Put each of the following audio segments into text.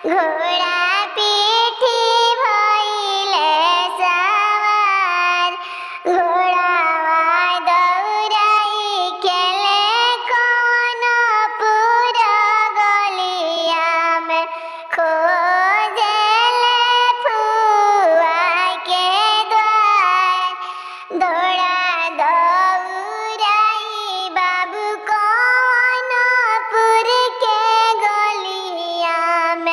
ঘোড়া পিঠি ভইলে সওয়ার, ঘোড়াওয়ায় দৌড়াই খেলে কনপুর গলিয়াম, খোঁজেলে ফুয়াকে দ্বার। দৌড়া দৌড়াই বাবু কনপুর কে গলিয়াম,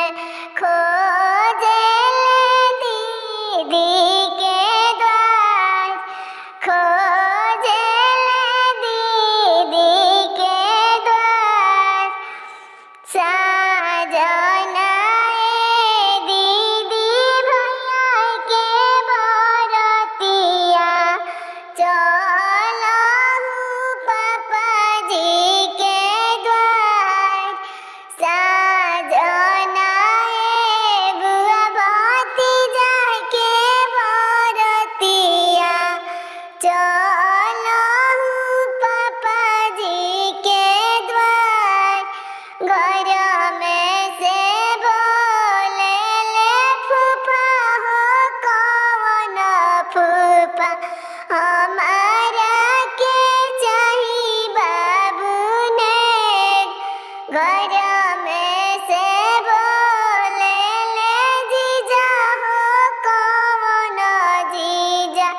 খোঁজেলে দিদি কে দ্বার। খোঁজেলে দিদি কে দ্বার। সাজনায়ে দিদি ভাইয়াকে বরতিয়া, চলহু পাপাজি কে দ্বার। সাজনায়ে বুয়া ভতিজাকে বরতিয়া, চলহু পাপাজি কে द्वार। घर में से बोलेले फूफा हो कौन फूफा, हमारा के चाही बाबू ने। घर में से बोलेले जीजा हो कौन जीजा,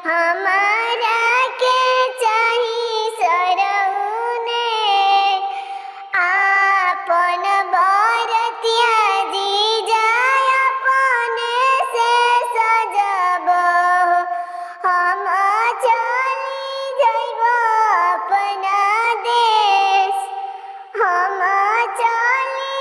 हमारा के चाही सरौने। आपन बरतिया जीजा अपने से सजबो, हम चली जइबो अपना देश। हम चली